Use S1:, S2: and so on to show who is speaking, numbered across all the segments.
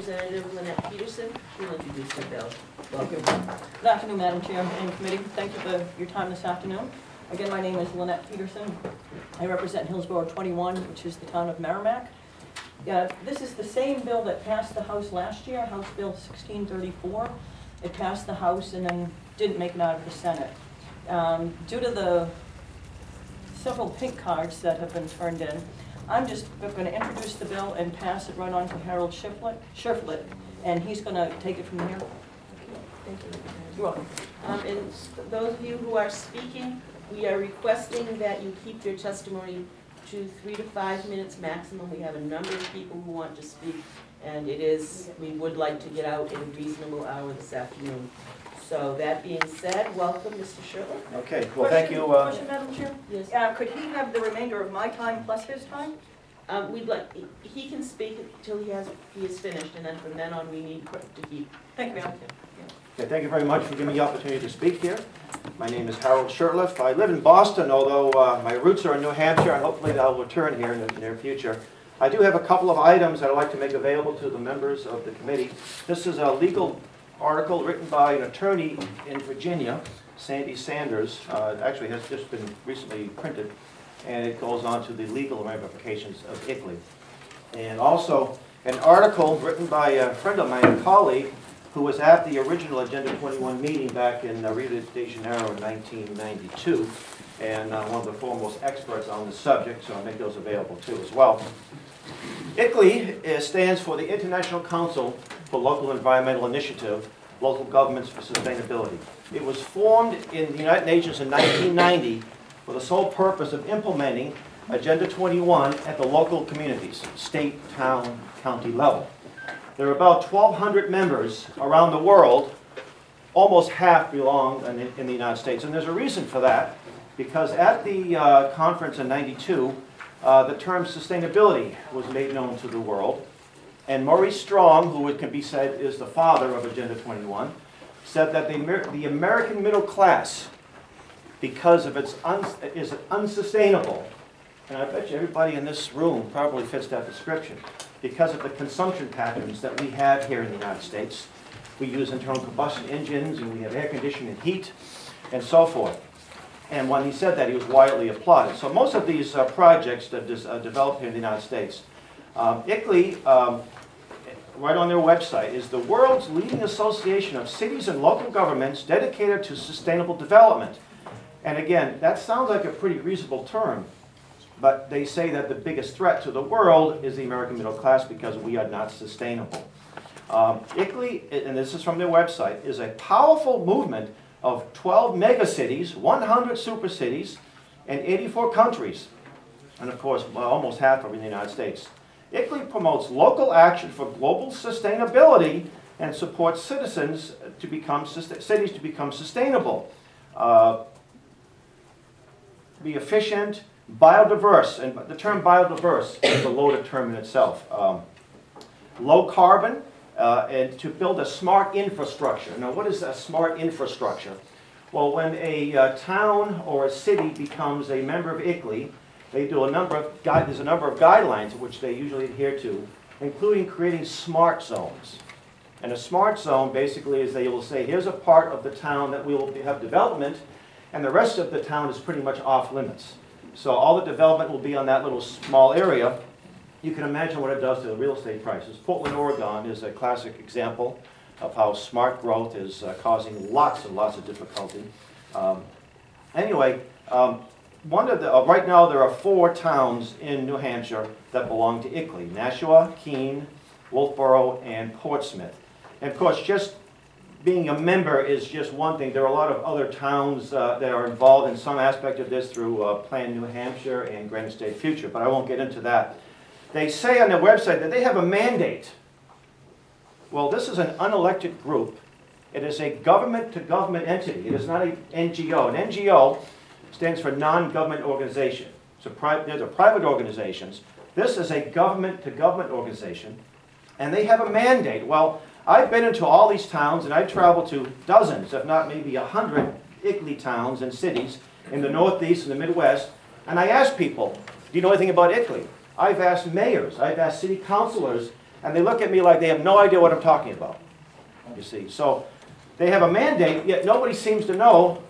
S1: Representative Lynette Peterson will introduce the bill.
S2: Welcome. Good afternoon, Madam Chair and committee. Thank you for your time this afternoon. Again, my name is Lynette Peterson. I represent Hillsborough 21, which is the town of Merrimack. This is the same bill that passed the House last year, House Bill 1634. It passed the House and then didn't make it out of the Senate. Due to the several pink cards that have been turned in, I'm just going to introduce the bill and pass it right on to Harold Shiflett, and he's going to take it from here.
S1: Thank you.
S2: You're welcome.
S1: And those of you who are speaking, we are requesting that you keep your testimony to 3 to 5 minutes maximum. We have a number of people who want to speak, and we would like to get out in a reasonable hour this afternoon. So that being said, welcome, Mr. Shirley.
S3: Okay, well, thank you.
S2: Question, Madam Chair?
S1: Yes.
S2: Could he have the remainder of my time plus his time?
S1: He can speak until he is finished, and then from then on we need to keep.
S2: Thank you, ma'am.
S3: Okay, thank you very much for giving me the opportunity to speak here. My name is Harold Shirtliff. I live in Boston, although my roots are in New Hampshire, and hopefully I'll return here in the near future. I do have a couple of items that I'd like to make available to the members of the committee. This is a legal article written by an attorney in Virginia, Sandy Sanders. It actually has just been recently printed, and it goes on to the legal ramifications of ICLEI. And also an article written by a friend of mine, a colleague, who was at the original Agenda 21 meeting back in Rio de Janeiro in 1992, and one of the foremost experts on the subject, so I'll make those available too as well. ICLEI stands for the International Council for Local Environmental Initiative, Local Governments for Sustainability. It was formed in the United Nations in 1990 for the sole purpose of implementing Agenda 21 at the local communities, state, town, county level. There are about 1,200 members around the world. Almost half belong in the United States, and there's a reason for that, because at the conference in '92, the term sustainability was made known to the world. And Maurice Strong, who it can be said is the father of Agenda 21, said that the American middle class, because of its is unsustainable. And I bet you everybody in this room probably fits that description, because of the consumption patterns that we have here in the United States. We use internal combustion engines, and we have air conditioning and heat, and so forth. And when he said that, he was widely applauded. So most of these projects that developed here in the United States, ICLEI, right on their website, is the world's leading association of cities and local governments dedicated to sustainable development. And again, that sounds like a pretty reasonable term, but they say that the biggest threat to the world is the American middle class because we are not sustainable. ICLEI, and this is from their website, is a powerful movement of 12 megacities, 100 super cities, and 84 countries. And of course, almost half are in the United States. ICLEI promotes local action for global sustainability and supports citizens to become, cities to become sustainable, be efficient, biodiverse, and the term biodiverse is a loaded term in itself. Low carbon, and to build a smart infrastructure. Now, what is a smart infrastructure? Well, when a town or a city becomes a member of ICLEI, they do there's a number of guidelines which they usually adhere to, including creating smart zones. And a smart zone basically is they will say, here's a part of the town that we will have development, and the rest of the town is pretty much off limits. So all the development will be on that little small area. You can imagine what it does to the real estate prices. Portland, Oregon is a classic example of how smart growth is causing lots and lots of difficulty. Right now there are 4 towns in New Hampshire that belong to ICLEI: Nashua, Keene, Wolfboro, and Portsmouth. And of course, just being a member is just one thing. There are a lot of other towns that are involved in some aspect of this through Plan New Hampshire and Granite State Future, but I won't get into that. They say on their website that they have a mandate. Well, this is an unelected group. It is a government-to-government entity. It is not an NGO. An NGO stands for non-government organization. So these are private organizations. This is a government-to-government organization, and they have a mandate. Well, I've been into all these towns, and I've traveled to dozens, if not maybe 100 ICLEI towns and cities in the Northeast and the Midwest, and I ask people, do you know anything about ICLEI? I've asked mayors, I've asked city councilors, and they look at me like they have no idea what I'm talking about, you see. So they have a mandate, yet nobody seems to know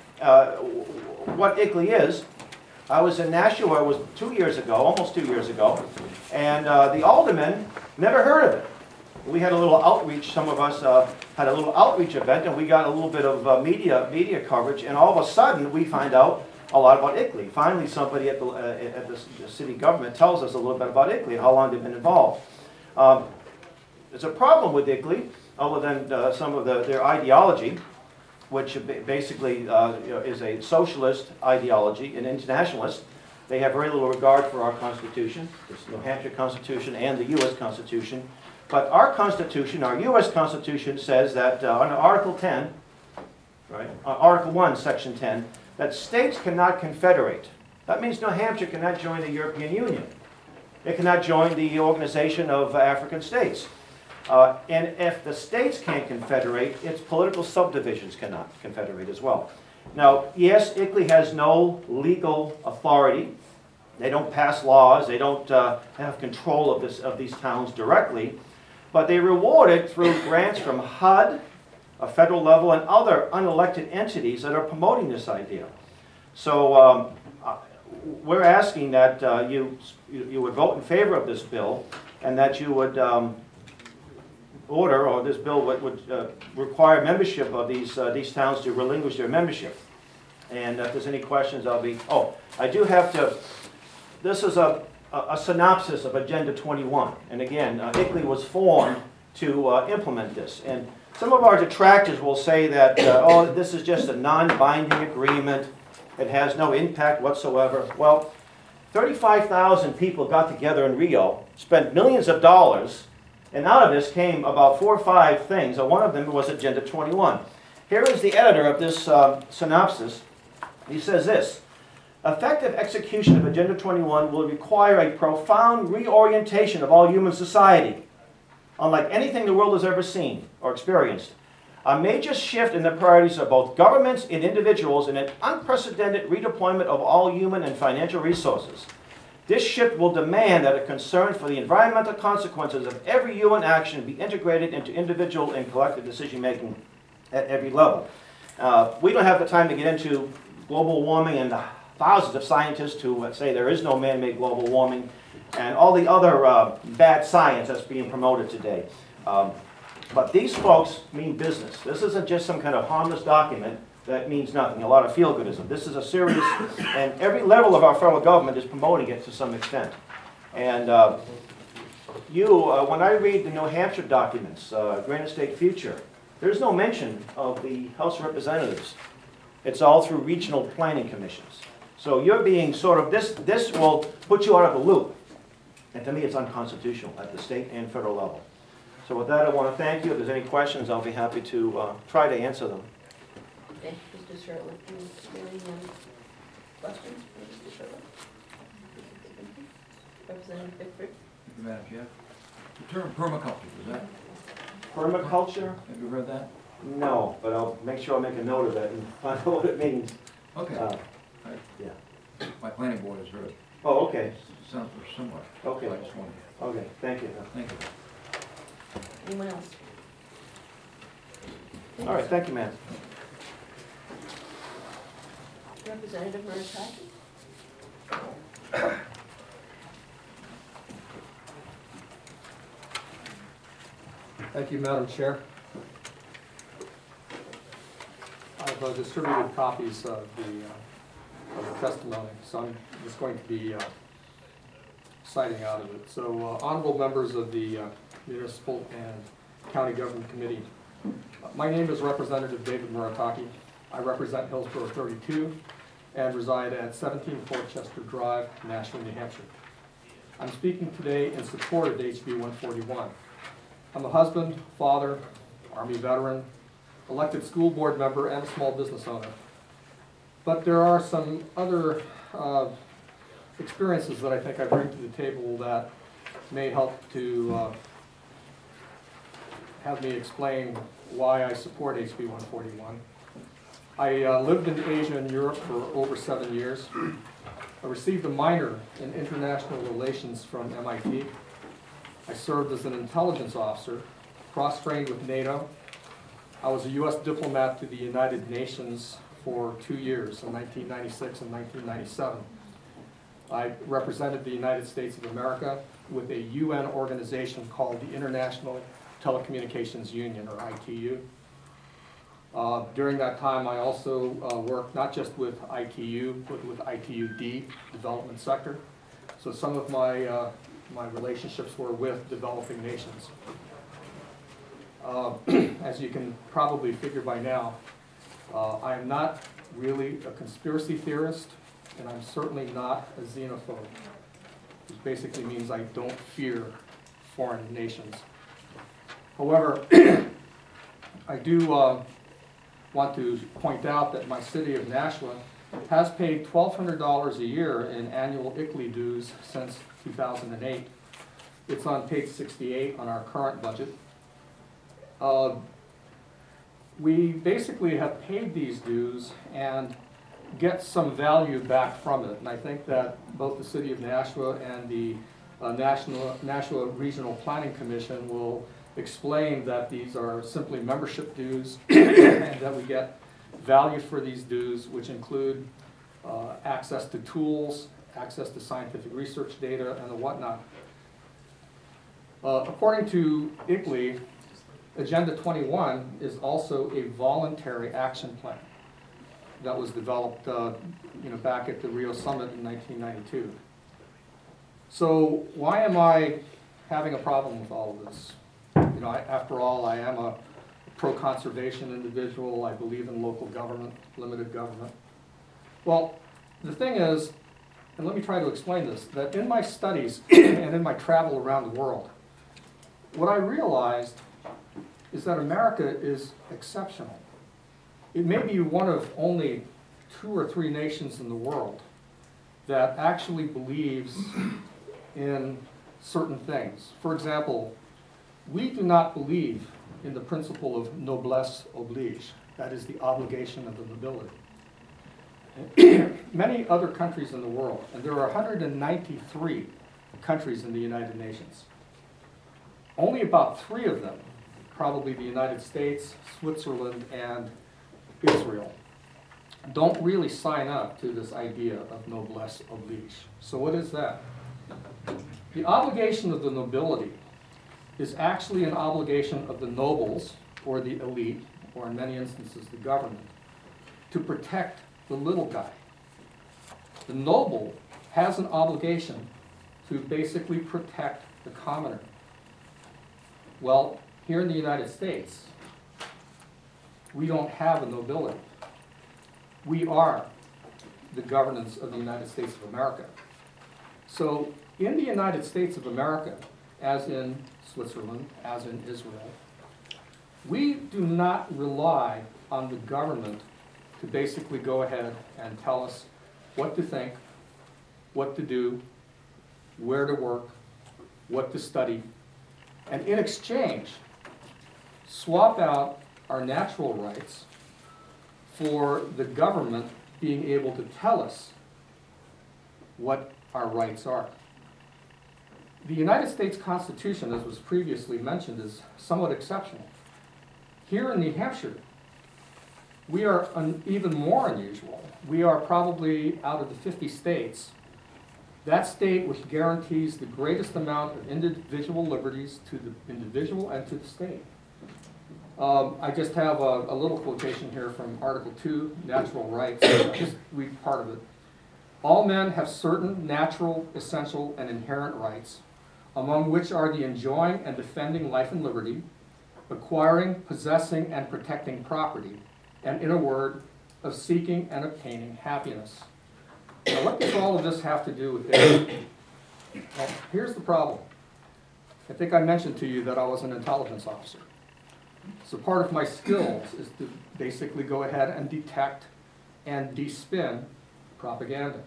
S3: what ICLEI is. I was in Nashua, it was 2 years ago, almost 2 years ago, and the aldermen never heard of it. We had a little outreach, some of us had a little outreach event, and we got a little bit of media coverage, and all of a sudden we find out a lot about ICLEI. Finally, somebody at the city government tells us a little bit about ICLEI and how long they've been involved. There's a problem with ICLEI, other than some of their ideology, which basically is a socialist ideology, an internationalist. They have very little regard for our Constitution, this New Hampshire Constitution and the U.S. Constitution. But our Constitution, our U.S. Constitution, says that under Article 10, right, Article 1, Section 10, that states cannot confederate. That means New Hampshire cannot join the European Union. It cannot join the Organization of African States. And if the states can't confederate, its political subdivisions cannot confederate as well. Now, yes, ICLEI has no legal authority. They don't pass laws. They don't have control of these towns directly. But they reward it through grants from HUD, a federal level, and other unelected entities that are promoting this idea. So we're asking that you would vote in favor of this bill, and that you would order, or this bill would require membership of these towns to relinquish their membership. And if there's any questions, I'll be... Oh, I do have to... This is a synopsis of Agenda 21. And again, ICLEI was formed to implement this. And some of our detractors will say that, oh, this is just a non-binding agreement. It has no impact whatsoever. Well, 35,000 people got together in Rio, spent millions of dollars, and out of this came about 4 or 5 things, and one of them was Agenda 21. Here is the editor of this synopsis. He says this: effective execution of Agenda 21 will require a profound reorientation of all human society, unlike anything the world has ever seen or experienced. A major shift in the priorities of both governments and individuals, and an unprecedented redeployment of all human and financial resources. This shift will demand that a concern for the environmental consequences of every human action be integrated into individual and collective decision-making at every level. We don't have the time to get into global warming and the thousands of scientists who say there is no man-made global warming, and all the other bad science that's being promoted today. But these folks mean business. This isn't just some kind of harmless document that means nothing, a lot of feel-goodism. This is a serious, and every level of our federal government is promoting it to some extent. And when I read the New Hampshire documents, Granite State Future, there's no mention of the House of Representatives. It's all through regional planning commissions. So you're being sort of, this will put you out of the loop. And to me, it's unconstitutional at the state and federal level. So with that, I want to thank you. If there's any questions, I'll be happy to try to answer them.
S1: Okay, Mr. Sherwood, do you have any questions for Mr. Sherwood? Representative Bickford?
S4: Thank you, Madam Chair. The term permaculture, is that?
S3: Permaculture?
S4: Have you heard that?
S3: No, but I'll make sure I make a note of it and find out what it means.
S4: Okay.
S3: Yeah.
S4: My planning board has heard it.
S3: Oh, okay.
S4: Sounds similar.
S3: Okay.
S4: So I just wanted to...
S3: Okay, thank you.
S4: Thank you.
S1: Anyone else?
S3: All right, thank you, ma'am.
S1: Representative Murataki?
S5: Thank you, Madam Chair. I've distributed copies of the testimony, so I'm just going to be citing out of it. So, honorable members of the Municipal and County Government Committee, my name is Representative David Murataki. I represent Hillsborough 32 and reside at 17 Fort Chester Drive, Nashua, New Hampshire. I'm speaking today in support of HB 141. I'm a husband, father, Army veteran, elected school board member, and a small business owner. But there are some other experiences that I think I bring to the table that may help to have me explain why I support HB 141. I lived in Asia and Europe for over 7 years. I received a minor in international relations from MIT. I served as an intelligence officer, cross-trained with NATO. I was a U.S. diplomat to the United Nations for 2 years, in 1996 and 1997. I represented the United States of America with a UN organization called the International Telecommunications Union, or ITU. During that time, I also worked not just with ITU, but with ITUD, development sector. So some of my relationships were with developing nations. As you can probably figure by now, I am not really a conspiracy theorist, and I'm certainly not a xenophobe, which basically means I don't fear foreign nations. However, I do want to point out that my city of Nashua has paid $1,200 a year in annual ICLEI dues since 2008. It's on page 68 on our current budget. We basically have paid these dues and get some value back from it. And I think that both the City of Nashua and the Nashua Regional Planning Commission will explain that these are simply membership dues and that we get value for these dues, which include access to tools, access to scientific research data, and the whatnot. According to ICLEI, Agenda 21 is also a voluntary action plan that was developed back at the Rio Summit in 1992. So why am I having a problem with all of this? After all, I am a pro-conservation individual. I believe in local government, limited government. Well, the thing is, and let me try to explain this, that in my studies and in my travel around the world, what I realized is that America is exceptional. It may be one of only 2 or 3 nations in the world that actually believes in certain things. For example, we do not believe in the principle of noblesse oblige, that is the obligation of the nobility. Many other countries in the world, and there are 193 countries in the United Nations, only about 3 of them, probably the United States, Switzerland, and Israel, don't really sign up to this idea of noblesse oblige. So what is that? The obligation of the nobility is actually an obligation of the nobles, or the elite, or in many instances the government, to protect the little guy. The noble has an obligation to basically protect the commoner. Well, here in the United States, we don't have a nobility. We are the governance of the United States of America. So in the United States of America, as in Switzerland, as in Israel, we do not rely on the government to basically go ahead and tell us what to think, what to do, where to work, what to study, and in exchange, swap out our natural rights for the government being able to tell us what our rights are. The United States Constitution, as was previously mentioned, is somewhat exceptional. Here in New Hampshire, we are even more unusual. We are probably, out of the 50 states, that state which guarantees the greatest amount of individual liberties to the individual and to the state. I just have a little quotation here from Article 2, Natural Rights. I'll just read part of it. All men have certain natural, essential, and inherent rights, among which are the enjoying and defending life and liberty, acquiring, possessing, and protecting property, and in a word, of seeking and obtaining happiness. Now, what does all of this have to do with this? Well, here's the problem. I think I mentioned to you that I was an intelligence officer. So part of my skills is to basically go ahead and detect and de-spin propaganda.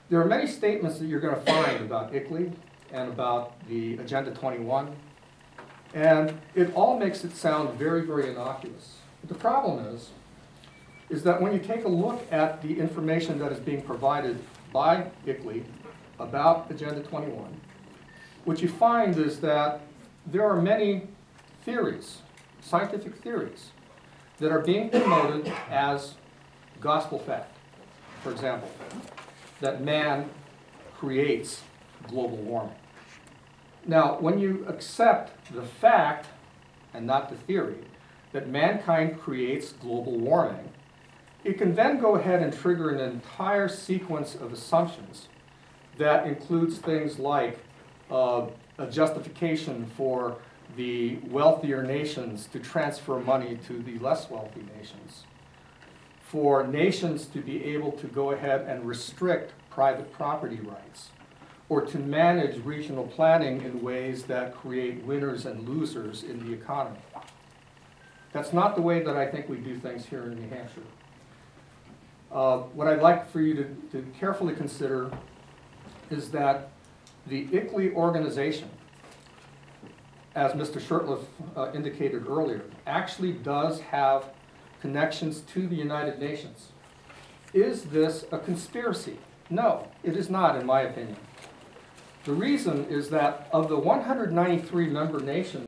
S5: There are many statements that you're going to find about ICLEI and about the Agenda 21, and it all makes it sound very, very innocuous. But the problem is that when you take a look at the information that is being provided by ICLEI about Agenda 21, what you find is that there are many theories, scientific theories, that are being promoted as gospel fact. For example, that man creates global warming. Now, when you accept the fact, and not the theory, that mankind creates global warming, it can then go ahead and trigger an entire sequence of assumptions that includes things like a justification for the wealthier nations to transfer money to the less wealthy nations, for nations to be able to go ahead and restrict private property rights, or to manage regional planning in ways that create winners and losers in the economy. That's not the way that I think we do things here in New Hampshire. What I'd like for you to carefully consider is that the ICLEI organization, as Mr. Shurtleff indicated earlier, actually does have connections to the United Nations. Is this a conspiracy? No, it is not, in my opinion. The reason is that of the 193 member nations